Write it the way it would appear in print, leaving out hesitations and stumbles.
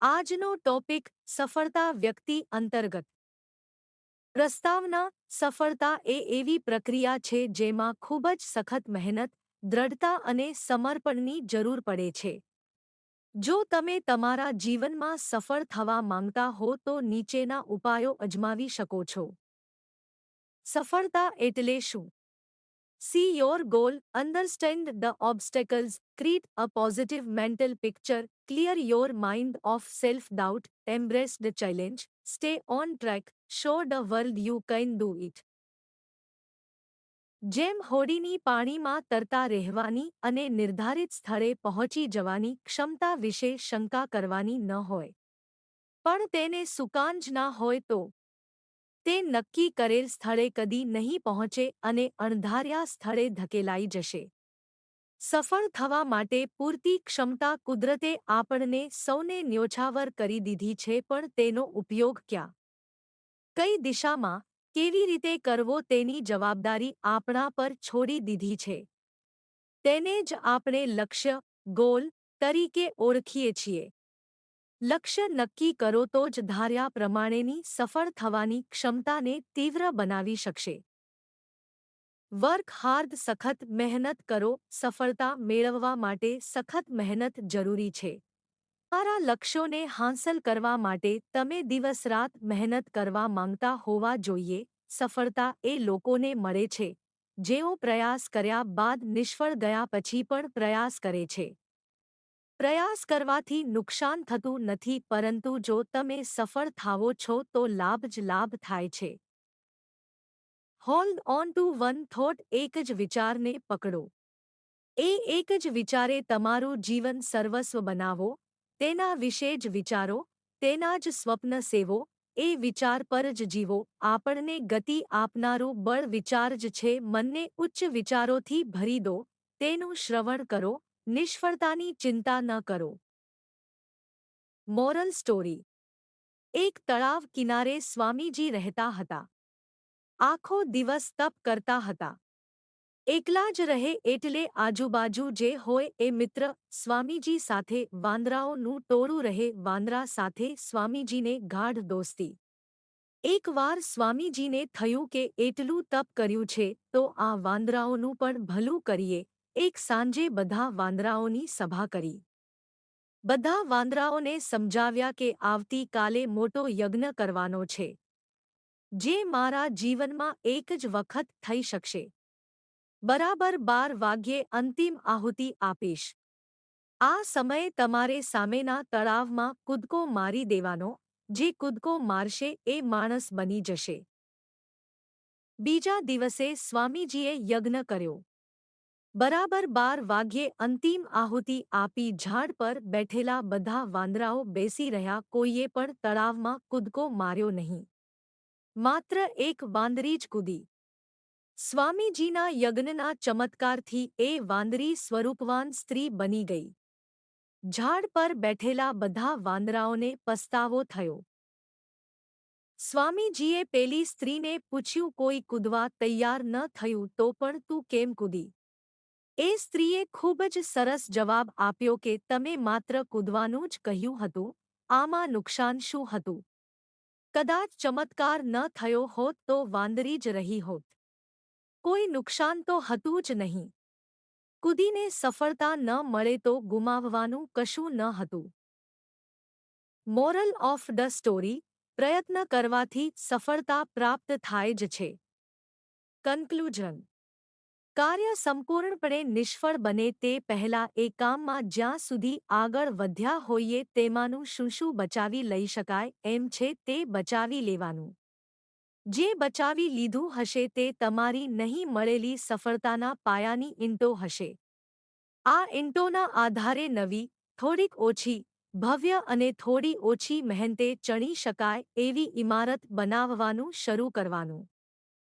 આજનો ટોપિક સફળતા વ્યક્તિ અંતર્ગત પ્રસ્તાવના સફળતા એ એવી પ્રક્રિયા છે જેમાં ખૂબ જ સખત મહેનત, દ્રઢતા અને સમર્પણની જરૂર પડે છે. જો તમે તમારા જીવનમાં સફળ થવા માંગતા હો તો નીચેના ઉપાયો અજમાવી શકો છો. સફળતા એટલે શું? See your goal, understand the obstacles, create a positive mental picture, clear your mind of self-doubt, embrace the challenge, stay on track, show the world you can do it. જેમ હોડીની પાણીમાં તરતા રહેવાની અને નિર્ધારિત સ્થળે પહોંચી જવાની ક્ષમતા વિશે શંકા કરવાની ન હોય, પણ તેને સુકાન જ ના હોય તો તે નક્કી કરેલ સ્થળે કદી નહીં પહોંચે અને અણધાર્યા સ્થળે ધકેલાઈ જશે. સફળ થવા માટે પૂરતી ક્ષમતા કુદરતે આપણને સૌને ન્યોછાવર કરી દીધી છે, પણ તેનો ઉપયોગ ક્યાં, કઈ દિશામાં, કેવી રીતે કરવો તેની જવાબદારી આપણા પર છોડી દીધી છે. તેને જ આપણે લક્ષ્ય, ગોલ તરીકે ઓળખીએ છીએ. લક્ષ્ય નક્કી કરો તો જ ધાર્યા પ્રમાણેની સફળ થવાની ક્ષમતાને તીવ્ર બનાવી શકશે. વર્ક હાર્ડ, સખત મહેનત કરો. સફળતા મેળવવા માટે સખત મહેનત જરૂરી છે. તમારા લક્ષ્યોને હાંસલ કરવા માટે તમે દિવસ-રાત મહેનત કરવા માંગતા હોવા જોઈએ. સફળતા એ લોકોને મળે છે જેઓ પ્રયાસ કર્યા બાદ નિષ્ફળ ગયા પછી પણ પ્રયાસ કરે છે. પ્રયાસ કરવાથી નુકસાન થતું નથી, પરંતુ જો તમે સફળ થાવો છો તો લાભ જ લાભ થાય છે. Hold on two one thought. એક જ વિચારને પકડો. એ એક જ વિચારે તમારું જીવન સર્વસ્વ બનાવો. તેના વિશે જ વિચારો, તેના જ સ્વપ્ન સેવો, એ વિચાર પર જ જીવો. આપણને ગતિ આપનારું બળ વિચાર જ છે. મનને ઉચ્ચ વિચારોથી ભરી દો, તેનું શ્રવણ કરો, નિષ્ફળતાની ચિંતા ન કરો. Moral story. એક તળાવ કિનારે સ્વામીજી રહેતા હતા. આખો દિવસ તપ કરતા હતા. એકલા જ રહે એટલે આજુબાજુ જે હોય એ મિત્ર. સ્વામીજી સાથે વાંદરાઓનું ટોળું રહે. વાંદરા સાથે સ્વામીજીને ગાઢ દોસ્તી. એકવાર સ્વામીજીને થયું કે એટલું તપ કર્યું છે તો આ વાંદરાઓનું પણ ભલું કરીએ. એક સાંજે બધા વાંદરાઓની સભા કરી. બધા વાંદરાઓને સમજાવ્યા કે આવતી કાલે મોટો યજ્ઞ કરવાનો છે, જે મારા જીવનમાં એક જ વખત થઈ શકશે. બરાબર 12 વાગ્યે અંતિમ આહુતિ આપીશ. આ સમયે તમારે સામેના તળાવમાં કૂદકો મારી દેવાનો. જે કૂદકો મારશે એ માણસ બની જશે. બીજા દિવસે સ્વામીજીએ યજ્ઞ કર્યો. બરાબર 12 વાગ્યે અંતિમ આહુતિ આપી. ઝાડ પર બેઠેલા બધા વાંદરાઓ બેસી રહ્યા. કોઈએ પણ તળાવમાં કૂદકો માર્યો નહીં. માત્ર એક વાંદરી જ કૂદી. સ્વામીજીના યજ્ઞના ચમત્કારથી એ વાંદરી સ્વરૂપવાન સ્ત્રી બની ગઈ. ઝાડ પર બેઠેલા બધા વાંદરાઓને પસ્તાવો થયો. સ્વામીજીએ પેલી સ્ત્રીને પૂછ્યું, કોઈ કૂદવા તૈયાર ન થયું તો પણ તું કેમ કૂદી? એ સ્ત્રીએ ખૂબ જ સરસ જવાબ આપ્યો કે તમે માત્ર કૂદવાનું જ કહ્યું હતું, આમાં નુકસાન શું હતું? કદાચ ચમત્કાર ન થયો હોત તો વાંદરી જ રહી હોત. કોઈ નુકસાન તો હતું જ નહીં. કૂદીને સફળતા ન મળે તો ગુમાવવાનું કશું ન હતું. Moral of the story. પ્રયત્ન કરવાથી સફળતા પ્રાપ્ત થાય જ છે. કન્ક્લુઝન. કાર્ય સંપૂર્ણપણે નિષ્ફળ બને તે પહેલાં એ કામમાં જ્યાં સુધી આગળ વધ્યા હોઈએ તેમાંનું શું શું બચાવી લઈ શકાય એમ છે તે બચાવી લેવાનું. જે બચાવી લીધું હશે તે તમારી નહીં મળેલી સફળતાના પાયાની ઈંટો હશે. આ ઈંટોના આધારે નવી, થોડીક ઓછી, ભવ્ય અને થોડી ઓછી મહેનતે ચણી શકાય એવી ઇમારત બનાવવાનું શરૂ કરવાનું.